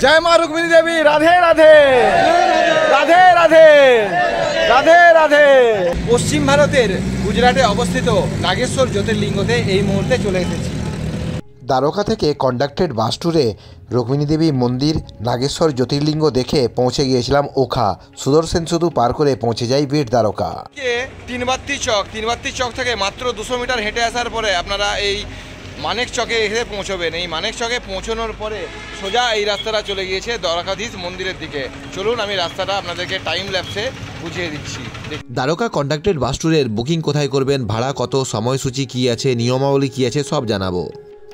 जय मां रुक्मिणी देवी। राधे राधे राधे राधे राधे राधे। পশ্চিম ভারতের গুজরাটে অবস্থিত নাগেশ্বর জ্যোতির্লিঙ্গতে এই মুহূর্তে চলে এসেছি। দ্বারকা থেকে কন্ডাক্টেড বাস ট্যুরে রুক্মিণী দেবী মন্দির নাগেশ্বর জ্যোতির্লিঙ্গ দেখে পৌঁছে গিয়েছিলাম ওখা। সুদর্শন সেতু পার করে পৌঁছে যাই বেট দ্বারকা। তিনবাত্তি চক থেকে মাত্র 200 মিটার হেঁটে আসার পরে আপনারা এই মানেক চকে এসে পৌঁছবেন। এই মানেক চকে পৌঁছানোর পরে সোজা এই রাস্তাটা চলে গিয়েছে দ্বারকাধীশ মন্দিরের দিকে। চলুন আমি রাস্তাটা আপনাদেরকে টাইম ল্যাপসে বুঝিয়ে দিচ্ছি। দ্বারকা কন্ডাক্টেড বাস ট্যুরের বুকিং কোথায় করবেন, ভাড়া কত, সময়সূচি কী আছে, নিয়মাবলী কী আছে, সব জানাবো।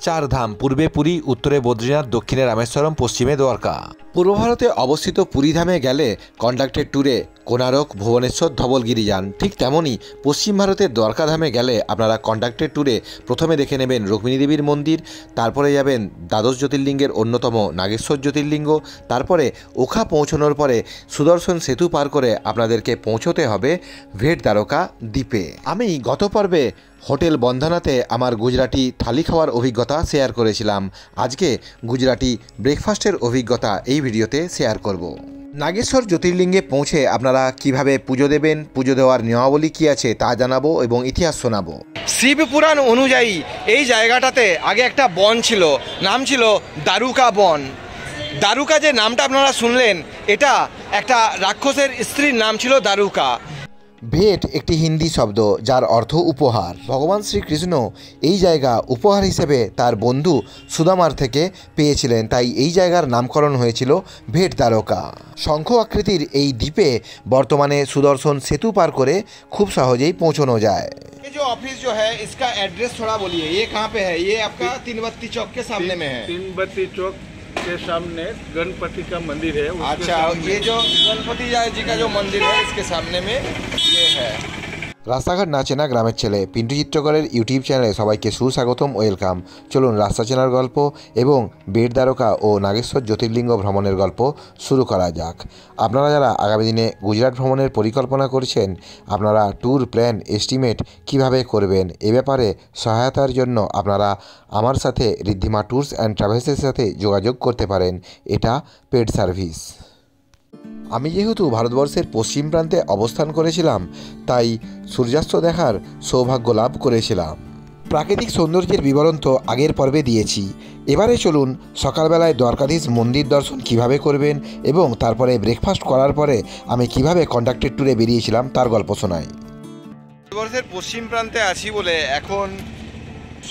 চার ধাম, পূর্বে পুরী, উত্তরে বদ্রীনাথ, দক্ষিণে রামেশ্বরম, পশ্চিমে দ্বারকা। পূর্ব ভারতে অবস্থিত পুরীধামে গেলে কন্ডাক্টেড ট্যুরে কোণারক, ভুবনেশ্বর, ধবলগিরি যান। ঠিক তেমনই পশ্চিম ভারতের দ্বারকাধামে গেলে আপনারা কন্ডাক্টেড ট্যুরে প্রথমে দেখে নেবেন রুক্মিণী দেবীর মন্দির, তারপরে যাবেন দ্বাদশ জ্যোতির্লিঙ্গের অন্যতম নাগেশ্বর জ্যোতির্লিঙ্গ, তারপরে ওখা পৌঁছানোর পরে সুদর্শন সেতু পার করে আপনাদেরকে পৌঁছতে হবে ভেট দ্বারকা দ্বীপে। আমি গত পর্বে হোটেল বন্দনাতে আমার গুজরাটি থালি খাওয়ার অভিজ্ঞতা শেয়ার করেছিলাম। আজকে গুজরাটি ব্রেকফাস্টের অভিজ্ঞতা এই ভিডিওতে শেয়ার করব। নাগেশ্বর জ্যোতির্লিঙ্গে পৌঁছে আপনারা কিভাবে পুজো দেবেন, পুজো দেওয়ার নিয়মাবলী কী আছে তা জানাবো এবং ইতিহাস শোনাবো। শিব পুরাণ অনুযায়ী এই জায়গাটাতে আগে একটা বন ছিল, নাম ছিল দারুকা বন। দারুকা যে নামটা আপনারা শুনলেন, এটা একটা রাক্ষসের স্ত্রীর নাম ছিল দারুকা। ভেট একটি হিন্দি শব্দ যার অর্থ উপহার। ভগবান শ্রীকৃষ্ণ এই জায়গা উপহার হিসেবে তার বন্ধু সুদামার থেকে পেয়েছিলেন, তাই এই জায়গার নামকরণ হয়েছিল ভেট দ্বারকা। শঙ্খ আকৃতির এই দ্বীপে বর্তমানে সুদর্শন সেতু পার করে খুব সহজেই পৌঁছানো যায়। ये जो ऑफिस जो है इसका एड्रेस थोड़ा बोलिए, ये कहाँ पे है? ये आपका तीनबत्ती चौक के सामने में है। तीनबत्ती चौक के सामने गणपति का मंदिर है। अच्छा, ये जो गणपति जी का जो मंदिर है इसके सामने में ये है। রাস্তাঘাট না চেনা গ্রামের ছেলে পিন্টু চিত্রকরের ইউটিউব চ্যানেলে সবাইকে সুস্বাগতম, ওয়েলকাম। চলুন রাস্তা চেনার গল্প এবং বেট দ্বারকা ও নাগেশ্বর জ্যোতির্লিঙ্গ ভ্রমণের গল্প শুরু করা যাক। আপনারা যারা আগামী দিনে গুজরাট ভ্রমণের পরিকল্পনা করছেন, আপনারা ট্যুর প্ল্যান এস্টিমেট কিভাবে করবেন এ ব্যাপারে সহায়তার জন্য আপনারা আমার সাথে ঋদ্ধিমা ট্যুরস অ্যান্ড ট্রাভেলসের সাথে যোগাযোগ করতে পারেন। এটা পেড সার্ভিস। আমি যেহেতু ভারতবর্ষের পশ্চিম প্রান্তে অবস্থান করেছিলাম, তাই সূর্যাস্ত দেখার সৌভাগ্য লাভ করেছিলাম। প্রাকৃতিক সৌন্দর্যের বিবরণ তো আগের পর্বে দিয়েছি। এবারে চলুন সকালবেলায় দ্বারকাধীশ মন্দির দর্শন কিভাবে করবেন এবং তারপরে ব্রেকফাস্ট করার পরে আমি কিভাবে কন্ডাক্টেড ট্যুরে বেরিয়েছিলাম তার গল্প শোনাই। ভারতবর্ষের পশ্চিম প্রান্তে আছি বলে এখন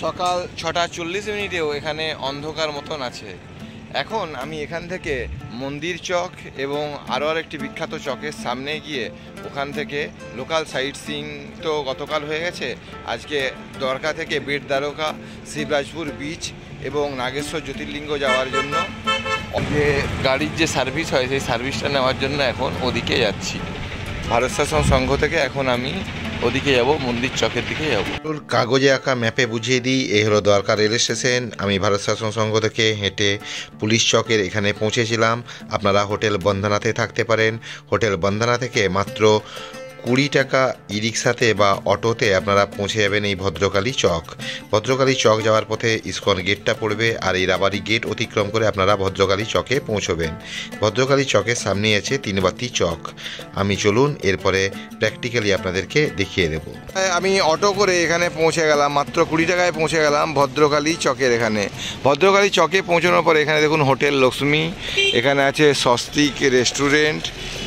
সকাল 6:40 এখানে অন্ধকার মতন আছে। এখন আমি এখান থেকে মন্দির চক এবং আরও একটি বিখ্যাত চকের সামনে গিয়ে ওখান থেকে লোকাল সাইট সিইং তো গতকাল হয়ে গেছে। আজকে দ্বারকা থেকে বেট দ্বারকা, শিবরাজপুর বিচ এবং নাগেশ্বর জ্যোতির্লিঙ্গ যাওয়ার জন্য যে গাড়ির যে সার্ভিস হয় সেই সার্ভিসটা নেওয়ার জন্য এখন ওদিকে যাচ্ছি। ভারত শাসন সংঘ থেকে এখন আমি ওদিকে যাব, মন্দির চকের দিকে যাব। কাগজে আঁকা ম্যাপে বুঝিয়ে দিই, এই হলো দ্বারকা রেল স্টেশন। আমি ভারত শাসন সংঘ থেকে হেঁটে পুলিশ চকের এখানে পৌঁছেছিলাম। আপনারা হোটেল বন্দনাতে থাকতে পারেন। হোটেল বন্দনা থেকে মাত্র 20 টাকা ই রিক্সাতে বা অটোতে আপনারা পৌঁছে যাবেন এই ভদ্রকালী চক। ভদ্রকালী চক যাওয়ার পথে ইস্কন গেটটা পড়বে, আর এই রাবারি গেট অতিক্রম করে আপনারা ভদ্রকালী চকে পৌঁছবেন। ভদ্রকালী চকের সামনেই আছে তিনবাত্তি চক। আমি চলুন এরপরে প্র্যাকটিক্যালি আপনাদেরকে দেখিয়ে দেব। আমি অটো করে এখানে পৌঁছে গেলাম, মাত্র 20 টাকায় পৌঁছে গেলাম ভদ্রকালী চকের এখানে। ভদ্রকালী চকে পৌঁছানোর পরে এখানে দেখুন হোটেল লক্ষ্মী, এখানে আছে স্বস্তিক রেস্টুরেন্ট,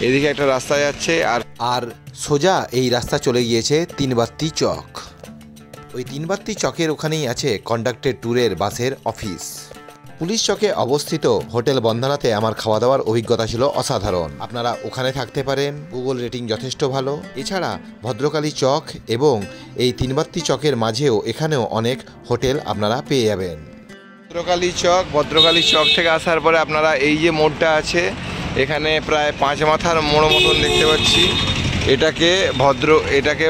এদিকে একটা রাস্তা যাচ্ছে আর সোজা এই রাস্তা চলে গিয়েছে তিনবাত্তি চক। ওই তিনবাত্তি চকের ওখানেই আছে কন্ডাক্টেড ট্যুরের বাসের অফিস। পুলিশ চকে অবস্থিত হোটেল বন্দনাতে আমার খাওয়া দাওয়ার অভিজ্ঞতা ছিল অসাধারণ। আপনারা ওখানে থাকতে পারেন, গুগল রেটিং যথেষ্ট ভালো। এছাড়া ভদ্রকালী চক এবং এই তিনবাত্তি চকের মাঝেও এখানেও অনেক হোটেল আপনারা পেয়ে যাবেন। ভদ্রকালী চক থেকে আসার পরে আপনারা এই যে মোড়টা আছে, এখানে প্রায় 5 মাথার মোড় মতন দেখতে পাচ্ছি। এটাকে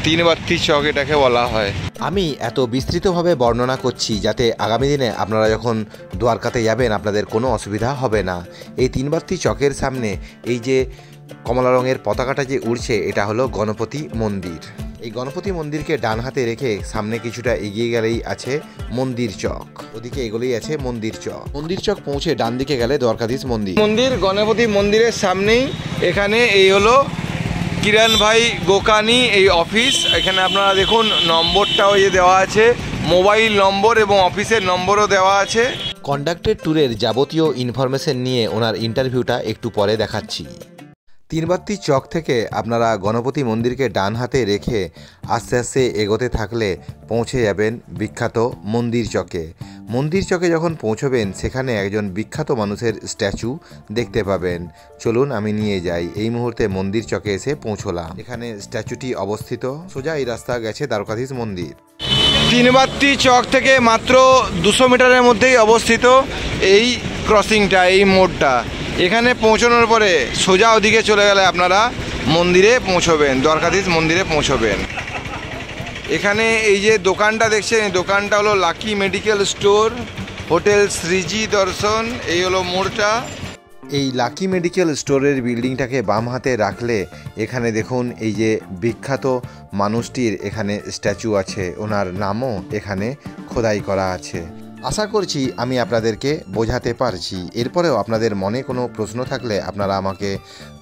তিনবাত্তি চক এটাকে বলা হয়। আমি এত বিস্তৃতভাবে বর্ণনা করছি যাতে আগামী দিনে আপনারা যখন দ্বারকাতে যাবেন আপনাদের কোনো অসুবিধা হবে না। এই তিনবাত্তি চকের সামনে এই যে কমলা রঙের পতাকাটা যে উড়ছে, এটা হলো গণপতি মন্দির। এই গণপতি মন্দিরকে ডান হাতে রেখে সামনে কিছুটা এগিয়ে গেলেই আছে মন্দির চক, ওদিকে এগুলোই আছে মন্দির চক। মন্দির চক পৌঁছে ডান দিকে গেলে দ্বারকাধীশ মন্দির। মন্দির গণপতি মন্দিরের সামনেই এখানে এই হলো কিরণ ভাই গোকানি এই অফিস। এখানে আপনারা দেখুন নম্বরটাও দেওয়া আছে, মোবাইল নম্বর এবং অফিসের নম্বরও দেওয়া আছে। কন্ডাক্টেড ট্যুরের যাবতীয় ইনফরমেশন নিয়ে ওনার ইন্টারভিউটা একটু পরে দেখাচ্ছি। তিনবাত্তি চক থেকে আপনারা গণপতি মন্দিরকে ডান হাতে রেখে আস্তে আস্তে এগোতে থাকলে পৌঁছে যাবেন বিখ্যাত মন্দির চকে। মন্দির চকে যখন পৌঁছবেন সেখানে একজন বিখ্যাত মানুষের স্ট্যাচু দেখতে পাবেন। চলুন আমি নিয়ে যাই। এই মুহূর্তে মন্দির চকে এসে পৌঁছলাম। এখানে স্ট্যাচুটি অবস্থিত। সোজা এই রাস্তা গেছে দ্বারকাধীশ মন্দির। তিনবাত্তি চক থেকে মাত্র 200 মিটারের মধ্যেই অবস্থিত এই ক্রসিংটা, এই মোড়টা। এখানে পৌঁছানোর পরে সোজা ওদিকে চলে গেলে আপনারা মন্দিরে পৌঁছবেন, দ্বারকাধীশ মন্দিরে পৌঁছবেন। এখানে এই যে দোকানটা দেখছেন, এই দোকানটা হলো lucky medical store, hotel Shreeji দর্শন। এই হলো মোড়টা। এই লাকি মেডিকেল স্টোরের বিল্ডিংটাকে বাম হাতে রাখলে এখানে দেখুন এই যে বিখ্যাত মানুষটির এখানে স্ট্যাচু আছে, ওনার নামও এখানে খোদাই করা আছে। আশা করছি আমি আপনাদেরকে বোঝাতে পারছি। এরপরেও আপনাদের মনে কোনো প্রশ্ন থাকলে আপনারা আমাকে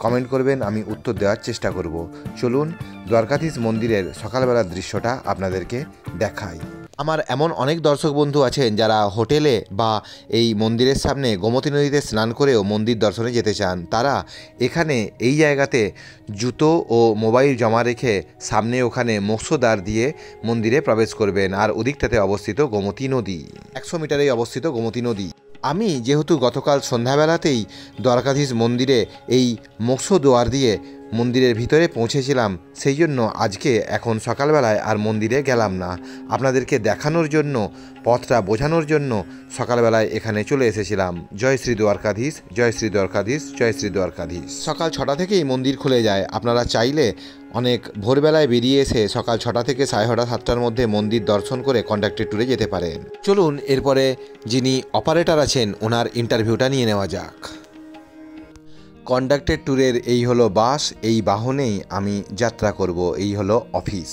কমেন্ট করবেন, আমি উত্তর দেওয়ার চেষ্টা করব। চলুন দ্বারকাধীশ মন্দিরের সকালবেলার দৃশ্যটা আপনাদেরকে দেখাই। আমার এমন অনেক দর্শক বন্ধু আছেন যারা হোটেলে বা এই মন্দিরের সামনে গোমতী নদীতে স্নান করেও মন্দির দর্শনে যেতে চান। তারা এখানে এই জায়গাতে জুতো ও মোবাইল জমা রেখে সামনে ওখানে মোক্ষদ্বার দিয়ে মন্দিরে প্রবেশ করবেন। আর ওদিকটাতে অবস্থিত গোমতী নদী, 100 মিটারেই অবস্থিত গোমতী নদী। আমি যেহেতু গতকাল সন্ধ্যাবেলাতেই দ্বারকাধীশ মন্দিরে এই মোক্ষদ্বার দিয়ে মন্দিরের ভিতরে পৌঁছেছিলাম, সেই জন্য আজকে এখন সকালবেলায় আর মন্দিরে গেলাম না। আপনাদেরকে দেখানোর জন্য, পথটা বোঝানোর জন্য সকালবেলায় এখানে চলে এসেছিলাম। জয় শ্রী দ্বারকাধীশ, জয় শ্রী দ্বারকাধীশ, জয় শ্রী দ্বারকাধীশ। সকাল 6টা থেকেই মন্দির খুলে যায়। আপনারা চাইলে অনেক ভোরবেলায় বেরিয়ে এসে সকাল 6টা থেকে 6:30 7টার মধ্যে মন্দির দর্শন করে কন্ডাক্টেড ট্যুরে যেতে পারেন। চলুন এরপরে যিনি অপারেটর আছেন ওনার ইন্টারভিউটা নিয়ে নেওয়া যাক। কন্ডাক্টেড ট্যুরের এই হলো বাস, এই বাহনেই আমি যাত্রা করব। এই হলো অফিস।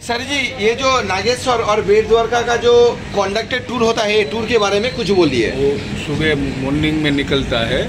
सर जी, ये जो नागेश्वर और बेट द्वारका का जो कॉन्डक्टेड टूर होता है, टूर के बारे में कुछ बोलिए। वो सुबह मॉर्निंग में निकलता है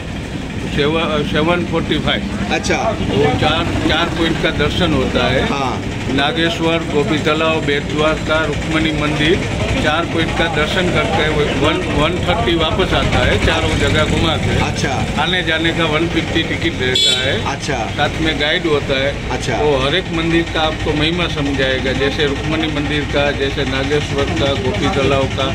7:45। अच्छा, वो चार पॉइंट का दर्शन होता है। हाँ, नागेश्वर, गोपी तालाब, बेट द्वारका, रुक्मणी मंदिर, 4 पॉइंट का दर्शन करके 1:30 वापस आता है, चारों जगह घुमा के। अच्छा, आने जाने का 150 टिकट रहता है। अच्छा, साथ में गाइड होता है। अच्छा, वो हर एक मंदिर का आपको महिमा समझाएगा, जैसे रुक्मणी मंदिर का, जैसे नागेश्वर का, गोपी तालाब का,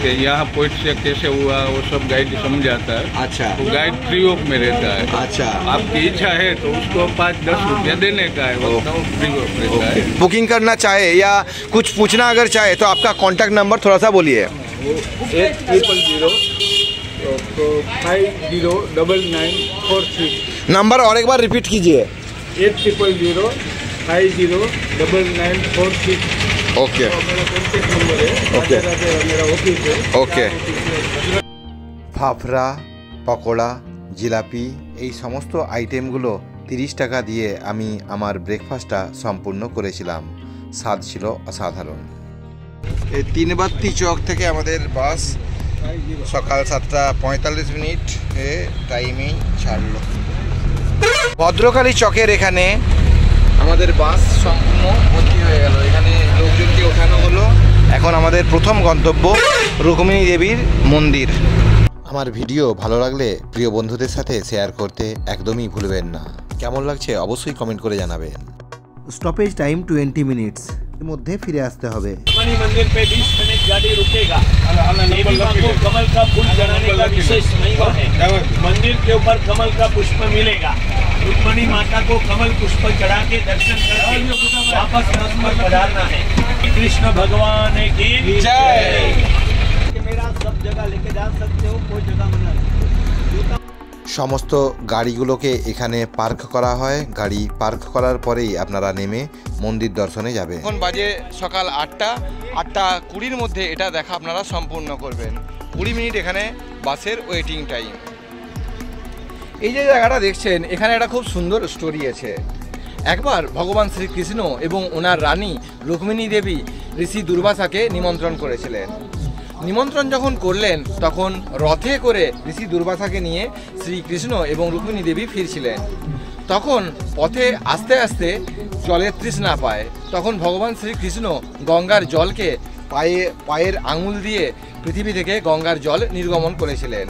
कि यहाँ पॉइंट से कैसे हुआ, वो सब गाइड समझाता है। अच्छा, वो गाइड फ्री ऑफ में रहता है। अच्छा। आपकी इच्छा है तो उसको 5-10 रुपया देने का है, वो फ्री ऑफ रहता है। बुकिंग करना चाहे या कुछ पूछना अगर चाहे तो आपका कांटेक्ट नंबर थोड़ा सा बोलिए। 8000-509946। नंबर और एक बार रिपीट कीजिए। 8000-509946। ओके, मेरा कॉन्टेक्ट नंबर है। ओके। मेरा ऑफिस है। ओके। ফাফড়া, পকোড়া, জিলাপি এই সমস্ত আইটেমগুলো 30 টাকা দিয়ে আমি আমার ব্রেকফাস্টটা সম্পূর্ণ করেছিলাম। স্বাদ ছিল অসাধারণ। এই তিনবাত্তি চক থেকে আমাদের বাস সকাল 7:45 এ টাইমেই ছাড়লো। ভদ্রকালী চকের এখানে আমাদের বাস সম্পূর্ণ ভর্তি হয়ে গেল। এখানে লোকজনকে ওঠানো হলো। এখন আমাদের প্রথম গন্তব্য রুক্মিণী দেবীর মন্দির। আমার ভিডিও ভালো লাগলে প্রিয় বন্ধুদের সাথে শেয়ার করতে একদমই ভুলবেন না। কেমন লাগছে অবশ্যই কমেন্ট করে জানাবেন। স্টপেজ টাইম 20 মিনিটস, এর মধ্যে ফিরে আসতে হবে। रुक्मणी मंदिर पे 20 मिनट गाड़ी रुकेगा। देवी मां को कमल का फूल चढ़ाने का विशेष महिमा है। मंदिर के ऊपर कमल का पुष्प मिलेगा। रुक्मणी माता को कमल पुष्प चढ़ा के दर्शन करके वापस रथ पर पधारना है। कृष्ण भगवान की जय। मेरा सब जगह लेके जा सकते हो, कोई जगह मना नहीं। সমস্ত গাড়িগুলোকে এখানে পার্ক করা হয়। গাড়ি পার্ক করার পরেই আপনারা নেমে মন্দির দর্শনে যাবেন। এখন বাজে সকাল 8:20 মধ্যে এটা দেখা আপনারা সম্পূর্ণ করবেন। 20 মিনিট এখানে বাসের ওয়েটিং টাইম। এই যে জায়গাটা দেখছেন, এখানে একটা খুব সুন্দর স্টোরি আছে। একবার ভগবান শ্রীকৃষ্ণ এবং ওনার রানী রুক্মিণী দেবী ঋষি দুর্বাসাকে নিমন্ত্রণ করেছিলেন। নিমন্ত্রণ যখন করলেন তখন রথে করে ঋষি দুর্বাসাকে নিয়ে শ্রীকৃষ্ণ এবং রুক্মিণী দেবী ফিরছিলেন। তখন পথে আস্তে আস্তে জলের তৃষ্ণা পায়। তখন ভগবান শ্রীকৃষ্ণ গঙ্গার জলকে পায়ের আঙুল দিয়ে পৃথিবী থেকে গঙ্গার জল নির্গমন করেছিলেন।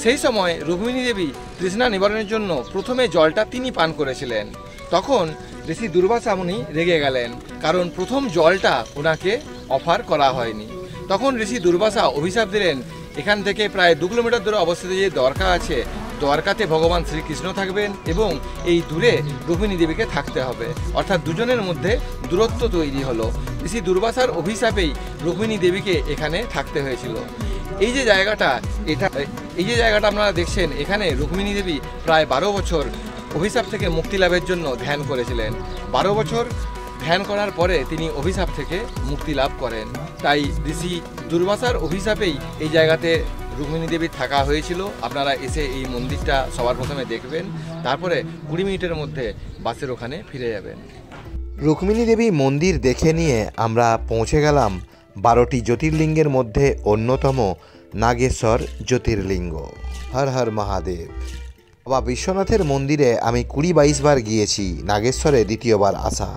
সেই সময় রুক্মিণী দেবী তৃষ্ণা নিবারণের জন্য প্রথমে জলটা তিনি পান করেছিলেন। তখন ঋষি দুর্বাসা মুনি রেগে গেলেন, কারণ প্রথম জলটা ওনাকে অফার করা হয়নি। তখন ঋষি দুর্বাসা অভিশাপ দিলেন, এখান থেকে প্রায় 2 কিলোমিটার দূরে অবস্থিত যে দ্বারকা আছে, দ্বারকাতে ভগবান শ্রীকৃষ্ণ থাকবেন এবং এই দূরে রুক্মিণী দেবীকে থাকতে হবে। অর্থাৎ দুজনের মধ্যে দূরত্ব তৈরি হলো। ঋষি দুর্বাসার অভিশাপেই রুক্মিণী দেবীকে এখানে থাকতে হয়েছিল। এই যে জায়গাটা আপনারা দেখছেন, এখানে রুক্মিণী দেবী প্রায় 12 বছর অভিশাপ থেকে মুক্তি লাভের জন্য ধ্যান করেছিলেন। 12 বছর ধ্যান করার পরে তিনি অভিশাপ থেকে মুক্তি লাভ করেন। তাই ঋষি দুর্বাসার অভিশাপেই এই জায়গাতে রুক্মিণী দেবীর থাকা হয়েছিল। আপনারা এসে এই মন্দিরটা সবার প্রথমে দেখবেন, তারপরে 20 মিনিটের মধ্যে বাসের ওখানে ফিরে যাবেন। রুক্মিণী দেবী মন্দির দেখে নিয়ে আমরা পৌঁছে গেলাম 12টি জ্যোতির্লিঙ্গের মধ্যে অন্যতম নাগেশ্বর জ্যোতির্লিঙ্গ। হর হর মহাদেব। বাবা বিশ্বনাথের মন্দিরে আমি 20-22 বার গিয়েছি, নাগেশ্বরে দ্বিতীয়বার আসা।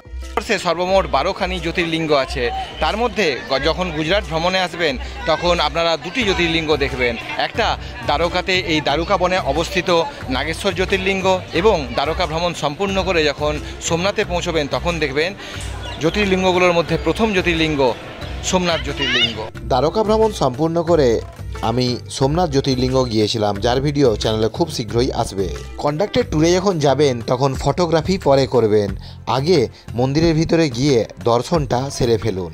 সর্বমোট 12খানি জ্যোতির্লিঙ্গ আছে। তার মধ্যে যখন গুজরাট ভ্রমণে আসবেন তখন আপনারা 2টি জ্যোতির্লিঙ্গ দেখবেন। একটা দ্বারকাতে, এই দ্বারকা বনে অবস্থিত নাগেশ্বর জ্যোতির্লিঙ্গ, এবং দ্বারকা ভ্রমণ সম্পূর্ণ করে যখন সোমনাথে পৌঁছবেন তখন দেখবেন জ্যোতির্লিঙ্গগুলোর মধ্যে প্রথম জ্যোতির্লিঙ্গ সোমনাথ জ্যোতির্লিঙ্গ। দ্বারকা ভ্রমণ সম্পূর্ণ করে আমি সোমনাথ জ্যোতির্লিঙ্গ গিয়েছিলাম, যার ভিডিও চ্যানেলে খুব শীঘ্রই আসবে। কন্ডাক্টেড ট্যুরে যখন যাবেন তখন ফটোগ্রাফি পরে করবেন, আগে মন্দিরের ভিতরে গিয়ে দর্শনটা সেরে ফেলুন।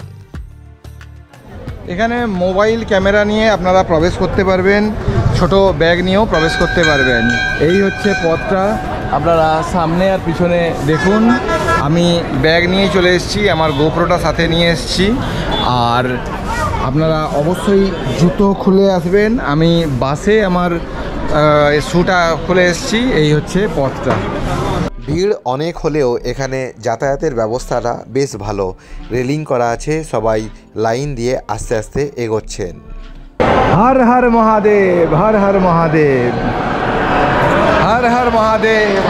এখানে মোবাইল ক্যামেরা নিয়ে আপনারা প্রবেশ করতে পারবেন, ছোট ব্যাগ নিয়েও প্রবেশ করতে পারবেন। এই হচ্ছে পথটা, আপনারা সামনে আর পিছনে দেখুন। আমি ব্যাগ নিয়ে চলে এসেছি, আমার গোপ্রোটা সাথে নিয়ে এসেছি। আর আপনারা অবশ্যই জুতো খুলে আসবেন। আমি বাসে আমার শুটা খুলে এসেছি। এই হচ্ছে পথটা। ভিড় অনেক হলেও এখানে যাতায়াতের ব্যবস্থাটা বেশ ভালো, রেলিং করা আছে, সবাই লাইন দিয়ে আস্তে আস্তে এগোচ্ছেন। হর হর মহাদেব, হর হর মহাদেব, হর হর মহাদেব।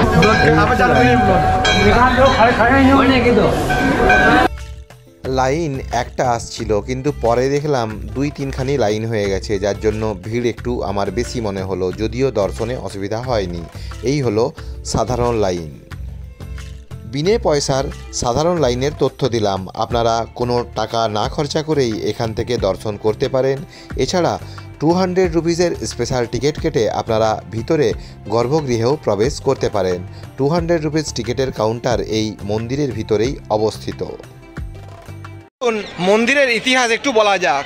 লাইন একটা আসছিল, কিন্তু পরে দেখলাম 2-3খানি লাইন হয়ে গেছে, যার জন্য ভিড় একটু আমার বেশি মনে হলো, যদিও দর্শনে অসুবিধা হয়নি। এই হলো সাধারণ লাইন। বিনে পয়সার সাধারণ লাইনের তথ্য দিলাম। আপনারা কোনো টাকা না খরচা করেই এখান থেকে দর্শন করতে পারেন। এছাড়া 200 রুপিসের স্পেশাল টিকিট কেটে আপনারা ভিতরে গর্ভগৃহেও প্রবেশ করতে পারেন। 200 রুপিস টিকিটের কাউন্টার এই মন্দিরের ভিতরেই অবস্থিত। মন্দিরের ইতিহাস একটু বলা যাক।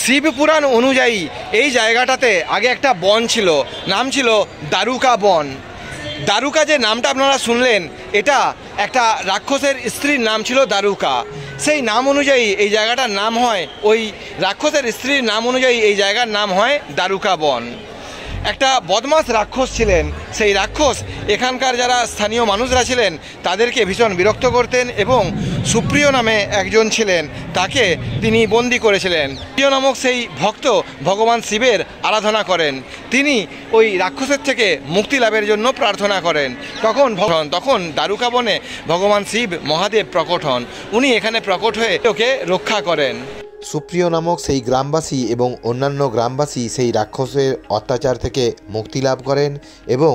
শিব পুরাণ অনুযায়ী এই জায়গাটাতে আগে একটা বন ছিল, নাম ছিল দ্বারকা বন। দ্বারকা যে নামটা আপনারা শুনলেন, এটা একটা রাক্ষসের স্ত্রীর নাম ছিল দ্বারকা। সেই নাম অনুযায়ী এই জায়গাটার নাম হয়, ওই রাক্ষসের স্ত্রীর নাম অনুযায়ী এই জায়গার নাম হয় দ্বারকা বন। একটা বদমাস রাক্ষস ছিলেন। সেই রাক্ষস এখানকার যারা স্থানীয় মানুষরা ছিলেন তাদেরকে ভীষণ বিরক্ত করতেন, এবং সুপ্রিয় নামে একজন ছিলেন, তাকে তিনি বন্দি করেছিলেন। সুপ্রিয় নামক সেই ভক্ত ভগবান শিবের আরাধনা করেন। তিনি ওই রাক্ষসের থেকে মুক্তি লাভের জন্য প্রার্থনা করেন। তখন দ্বারকা বনে ভগবান শিব মহাদেব প্রকট হন। উনি এখানে প্রকট হয়ে ওকে রক্ষা করেন। সুপ্রিয় নামক সেই গ্রামবাসী এবং অন্যান্য গ্রামবাসী সেই রাক্ষসের অত্যাচার থেকে মুক্তি লাভ করেন এবং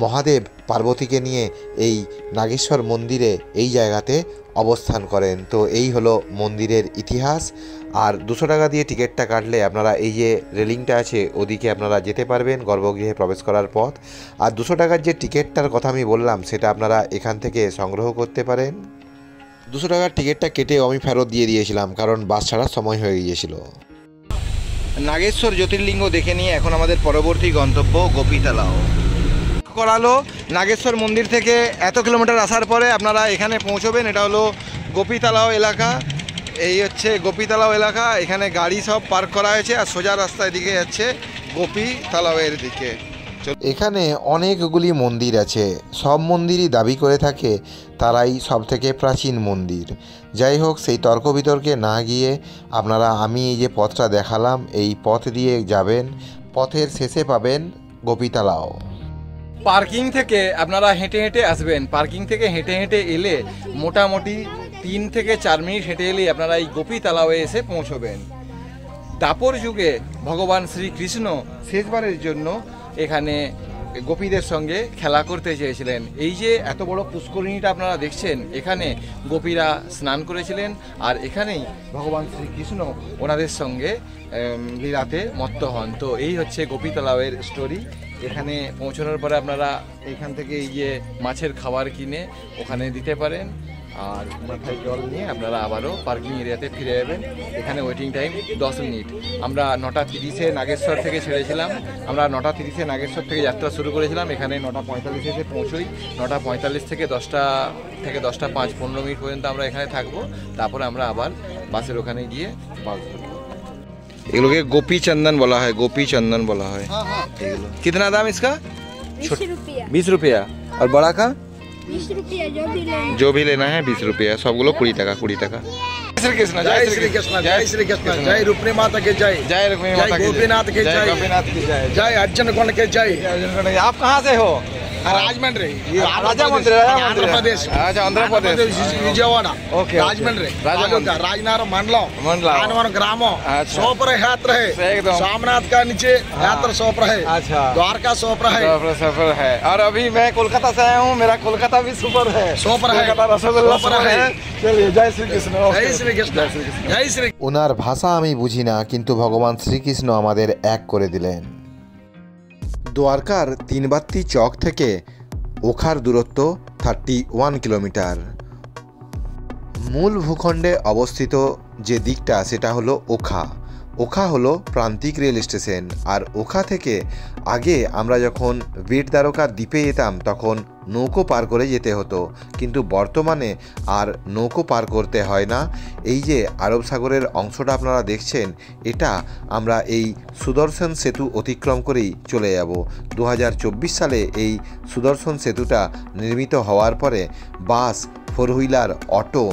মহাদেব পার্বতীকে নিয়ে এই নাগেশ্বর মন্দিরে এই জায়গাতে অবস্থান করেন। তো এই হলো মন্দিরের ইতিহাস। আর 200 টাকা দিয়ে টিকিটটা কাটলে আপনারা এই যে রেলিংটা আছে ওদিকে আপনারা যেতে পারবেন, গর্ভগৃহে প্রবেশ করার পথ। আর 200 টাকার যে টিকিটটার কথা আমি বললাম সেটা আপনারা এখান থেকে সংগ্রহ করতে পারেন। 200 টাকার টিকিটটা কেটেও আমি ফেরত দিয়ে দিয়েছিলাম, কারণ বাস ছাড়ার সময় হয়ে গিয়েছিল। নাগেশ্বর জ্যোতির্লিঙ্গ দেখে নিয়ে এখন আমাদের পরবর্তী গন্তব্য গোপীতলাও করালো। নাগেশ্বর মন্দির থেকে এত কিলোমিটার আসার পরে আপনারা এখানে পৌঁছবেন। এটা হলো গোপীতলাও এলাকা। এই হচ্ছে গোপীতলাও এলাকা। এখানে গাড়ি সব পার্ক করা হয়েছে, আর সোজা রাস্তায় দিকে যাচ্ছে গোপীতলাওয়ের দিকে। এখানে অনেকগুলি মন্দির আছে, সব মন্দিরই দাবি করে থাকে তারাই সবথেকে প্রাচীন মন্দির। যাই হোক, সেই তর্ক বিতর্কে না গিয়ে আপনারা আমি এই যে পথটা দেখালাম এই পথ দিয়ে যাবেন, পথের শেষে পাবেন গোপীতলাও। পার্কিং থেকে আপনারা হেঁটে হেঁটে আসবেন, পার্কিং থেকে হেঁটে হেঁটে এলে মোটামুটি 3 থেকে 4 মিনিট হেঁটে এলেই আপনারা এই গোপীতলাওয়ে এসে পৌঁছবেন। দাপর যুগে ভগবান শ্রীকৃষ্ণ শেষবারের জন্য এখানে গোপীদের সঙ্গে খেলা করতে চেয়েছিলেন। এই যে এত বড় পুষ্করিণীটা আপনারা দেখছেন, এখানে গোপীরা স্নান করেছিলেন আর এখানেই ভগবান শ্রীকৃষ্ণ ওনাদের সঙ্গে লীলাতে মত্ত হন। তো এই হচ্ছে গোপীতলাওয়ের স্টোরি। এখানে পৌঁছানোর পরে আপনারা এখান থেকে এই যে মাছের খাবার কিনে ওখানে দিতে পারেন আর মাথায় জল নিয়ে আপনারা আবারও পার্কিং এরিয়াতে ফিরে যাবেন। এখানে ওয়েটিং টাইম 10 মিনিট। আমরা 9:30-এ নাগেশ্বর থেকে ছেড়েছিলাম, আমরা 9:30-এ নাগেশ্বর থেকে যাত্রা শুরু করেছিলাম। এখানে 9:45-এ এসে পৌঁছোই। 9:45 থেকে 10:05 15 মিনিট পর্যন্ত আমরা এখানে থাকবো। তারপরে আমরা আবার বাসের ওখানে গিয়ে বাস ধরবো। এগুলোকে গোপী চন্দন বলা হয়, গোপী চন্দন বলা হয়। এগুলো कितना दाम इसका? 20 रुपया। और बड़ा का 20 रुपया जो भी लेना है 20 रुपया। सबগুলো 20 টাকা 20 টাকা। श्री कृष्ण, जय श्री कृष्ण, जय श्री कृष्ण, जय रुक्मिणी माता के जय, जय रुक्मिणी माता के, गोपीनाथ के जय, गोपीनाथ की जय, जय अर्जुन कुंड के जय। आप कहाँ से हो? राजमंड्री, राजामंड्री, आंध्र प्रदेश। अच्छा, आंध्र प्रदेश, विजयवाड़ा, ओके, राजमंड्री, राजनगर मंडलम, आनवन ग्राम, सोपर यात्रा है, सोमनाथ का नीचे यात्रा सोपर है, अच्छा, द्वारका सोपर है, सोपर है। और अभी मैं कोलकाता से आया हूँ, मेरा कोलकाता भी सुपर है, सोपर है, रसगुल्ला सुपर है। चलिए, जय श्री कृष्ण, जय श्री कृष्ण, जय श्री। ওনার ভাষা আমি বুঝি না, কিন্তু ভগবান শ্রীকৃষ্ণ আমাদের এক করে দিলেন। দ্বারকার তিনবাত্তি চক থেকে ওখার দূরত্ব 31 কিলোমিটার। মূল ভূখণ্ডে অবস্থিত যে দিকটা সেটা হলো ওখা। ওখা হলো প্রান্তিক রেল স্টেশন। আর ওখা থেকে আগে আমরা যখন বেট দ্বারকা দ্বীপে যেতাম তখন নৌকো পার করে যেতে হতো, কিন্তু বর্তমানে আর নৌকো পার করতে হয় না। এই যে আরব সাগরের অংশটা আপনারা দেখছেন, এটা আমরা এই সুদর্শন সেতু অতিক্রম করেই চলে যাব। 2024 সালে এই সুদর্শন সেতুটা নির্মিত হওয়ার পরে বাস, 4 হুইলার, অটো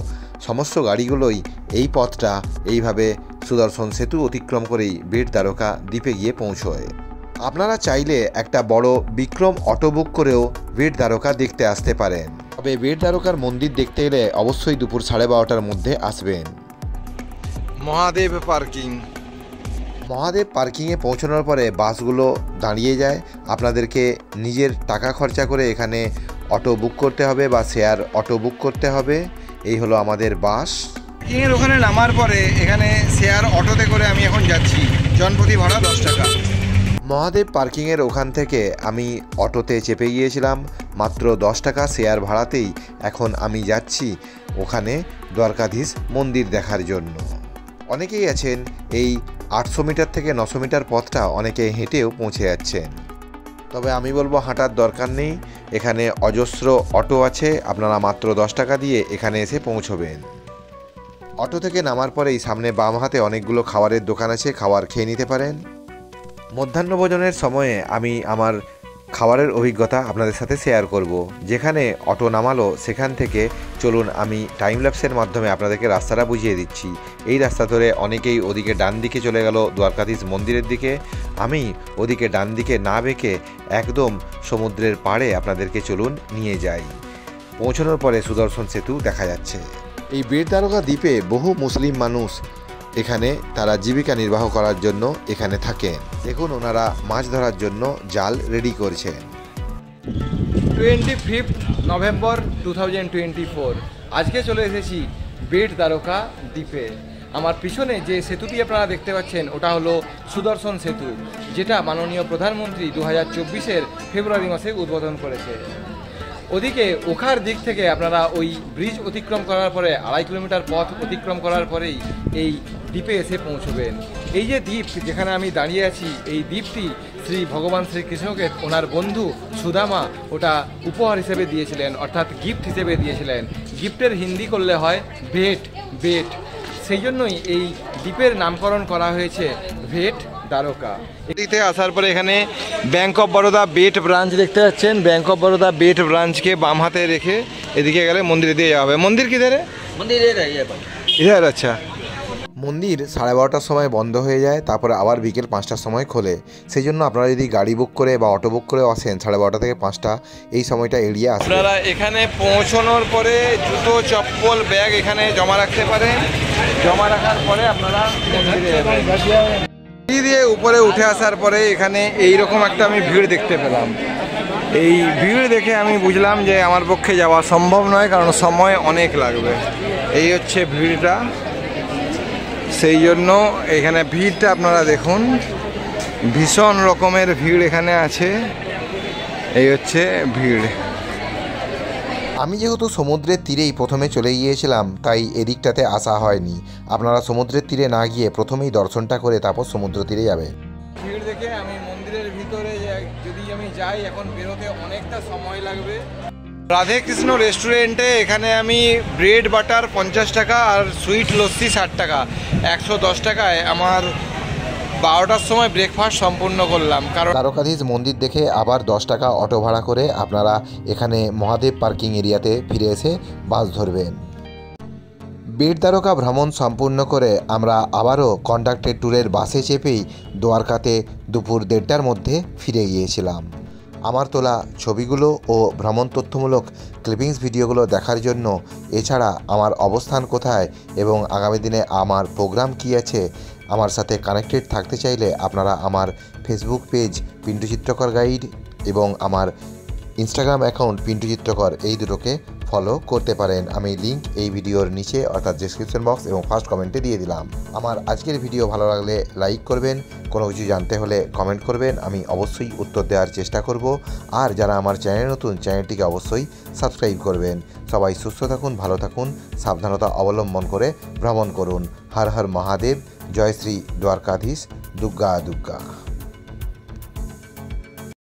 সমস্ত গাড়িগুলোই এই পথটা এইভাবে সুদর্শন সেতু অতিক্রম করেই বেট দ্বারকা দ্বীপে গিয়ে পৌঁছয়। আপনারা চাইলে একটা বড় বিক্রম অটো বুক করেও বেট দ্বারকা দেখতে আসতে পারেন। তবে বেট দ্বারকার মন্দির দেখতে এলে অবশ্যই দুপুর 12:30টার মধ্যে আসবেন। মহাদেব পার্কিং। মহাদেব পার্কিংয়ে পৌঁছানোর পরে বাসগুলো দাঁড়িয়ে যায়। আপনাদেরকে নিজের টাকা খরচা করে এখানে অটো বুক করতে হবে বা শেয়ার অটো বুক করতে হবে। এই হলো আমাদের বাস। পার্কিংয়ের ওখানে নামার পরে এখানে শেয়ার অটোতে করে আমি এখন যাচ্ছি, জনপ্রতি ভাড়া 10 টাকা। মহাদেব পার্কিংয়ের ওখান থেকে আমি অটোতে চেপে গিয়েছিলাম, মাত্র 10 টাকা শেয়ার ভাড়াতেই এখন আমি যাচ্ছি ওখানে দ্বারকাধীশ মন্দির দেখার জন্য। অনেকেই আছেন এই 800 মিটার থেকে 900 মিটার পথটা অনেকে হেঁটেও পৌঁছে যাচ্ছেন। তবে আমি বলবো হাঁটার দরকার নেই, এখানে অজস্র অটো আছে, আপনারা মাত্র 10 টাকা দিয়ে এখানে এসে পৌঁছবেন। অটো থেকে নামার পরেই সামনে বাম হাতে অনেকগুলো খাবারের দোকান আছে, খাবার খেয়ে নিতে পারেন। মধ্যাহ্নভোজনের সময়ে আমি আমার খাবারের অভিজ্ঞতা আপনাদের সাথে শেয়ার করব। যেখানে অটো নামালো সেখান থেকে চলুন আমি টাইম ল্যাপসের মাধ্যমে আপনাদেরকে রাস্তাটা বুঝিয়ে দিচ্ছি। এই রাস্তা ধরে অনেকেই ওদিকে ডান দিকে চলে গেল দ্বারকাধীশ মন্দিরের দিকে, আমি ওদিকে ডান দিকে না বেঁকে একদম সমুদ্রের পাড়ে আপনাদেরকে চলুন নিয়ে যাই। পৌঁছানোর পরে সুদর্শন সেতু দেখা যাচ্ছে। এই বেট দ্বারকা দ্বীপে বহু মুসলিম মানুষ এখানে তারা জীবিকা নির্বাহ করার জন্য এখানে থাকেন। দেখুন ওনারা মাছ ধরার জন্য জাল রেডি করছেন। 25 নভেম্বর 2024 আজকে চলে এসেছি বেট দ্বারকা দ্বীপে। আমার পিছনে যে সেতুটি আপনারা দেখতে পাচ্ছেন ওটা হলো সুদর্শন সেতু, যেটা মাননীয় প্রধানমন্ত্রী 2024-এর ফেব্রুয়ারি মাসে উদ্বোধন করেছে। ওদিকে ওখার দিক থেকে আপনারা ওই ব্রিজ অতিক্রম করার পরে 2.5 কিলোমিটার পথ অতিক্রম করার পরেই এই দ্বীপে এসে পৌঁছবেন। এই যে দ্বীপ যেখানে আমি দাঁড়িয়ে আছি, এই দ্বীপটি শ্রী ভগবান শ্রীকৃষ্ণকে ওনার বন্ধু সুদামা ওটা উপহার হিসেবে দিয়েছিলেন, অর্থাৎ গিফট হিসেবে দিয়েছিলেন। গিফটের হিন্দি করলে হয় ভেট, বেট। সেই জন্যই এই দ্বীপের নামকরণ করা হয়েছে ভেট দ্বারকা। এদিকে আসার পরে এখানে ব্যাংক অফ বরোদা বেট ব্রাঞ্চ দেখতে পাচ্ছেন। ব্যাংক অফ বরোদা বেট ব্রাঞ্চকে বাম হাতে রেখে এদিকে গেলে মন্দিরে দিয়ে যাওয়া হবে। মন্দির কিধারে? ইধার। আচ্ছা। মন্দির 12:30টার সময় বন্ধ হয়ে যায়, তারপরে আবার বিকেল 5টার সময় খোলে। সেই জন্য আপনারা যদি গাড়ি বুক করে বা অটো বুক করে আসেন 12:30 থেকে 5টা এই সময়টা এড়িয়ে আসবেন। আপনারা এখানে পৌঁছানোর পরে জুতো চপ্পল ব্যাগ এখানে জমা রাখতে পারেন। জমা রাখার পরে আপনারা মন্দিরে যাবেন। দিয়ে উপরে উঠে আসার পরে এখানে এইরকম একটা আমি ভিড় দেখতে পেলাম। এই ভিড় দেখে আমি বুঝলাম যে আমার পক্ষে যাওয়া সম্ভব নয়, কারণ সময় অনেক লাগবে। এই হচ্ছে ভিড়টা, সেই জন্য এখানে ভিড়টা আপনারা দেখুন, ভীষণ রকমের ভিড় এখানে আছে। এই হচ্ছে ভিড়। আমি যেহেতু সমুদ্রের তীরেই প্রথমে চলে গিয়েছিলাম, তাই এদিকটাতে আসা হয়নি। আপনারা সমুদ্রের তীরে না গিয়ে প্রথমেই দর্শনটা করে তারপর সমুদ্র তীরে যাবে। ভিড় দেখে আমি মন্দিরের ভিতরে যদি আমি যাই, এখন বেরোতে অনেকটা সময় লাগবে। রাধে কৃষ্ণ রেস্টুরেন্টে এখানে আমি ব্রেড বাটার 50 টাকা আর সুইট লস্যি 60 টাকা, 110 টাকায় আমার 12টার সময় ব্রেকফাস্ট সম্পূর্ণ করলাম। কারণ দ্বারকাধীশ মন্দির দেখে আবার 10 টাকা অটো ভাড়া করে আপনারা এখানে মহাদেব পার্কিং এরিয়াতে ফিরে এসে বাস ধরবেন। বেট দ্বারকা ভ্রমণ সম্পূর্ণ করে আমরা আবারও কন্ডাক্টেড ট্যুরের বাসে চেপেই দ্বারকাতে দুপুর 1:30টার মধ্যে ফিরে গিয়েছিলাম। আমার তোলা ছবিগুলো ও ভ্রমণ তথ্যমূলক ক্লিপিংস ভিডিওগুলো দেখার জন্য, এছাড়া আমার অবস্থান কোথায় এবং আগামী দিনে আমার প্রোগ্রাম কী আছে, আমার সাথে কানেক্টেড থাকতে চাইলে আপনারা আমার ফেসবুক পেজ পিন্টু চিত্রকর গাইড এবং আমার ইনস্টাগ্রাম অ্যাকাউন্ট পিন্টু চিত্রকর, এই দুটোকে ফলো করতে পারেন। আমি লিঙ্ক এই ভিডিওর নিচে অর্থাৎ ডেসক্রিপশন বক্স এবং ফার্স্ট কমেন্টে দিয়ে দিলাম। আমার আজকের ভিডিও ভালো লাগলে লাইক করবেন, কোনো কিছু জানতে হলে কমেন্ট করবেন, আমি অবশ্যই উত্তর দেওয়ার চেষ্টা করব। আর যারা আমার চ্যানেল নতুন, চ্যানেলটিকে অবশ্যই সাবস্ক্রাইব করবেন। সবাই সুস্থ থাকুন, ভালো থাকুন, সাবধানতা অবলম্বন করে ভ্রমণ করুন। হর হর মহাদেব, জয় শ্রী দ্বারকাধীশ, দুর্গা দুর্গা।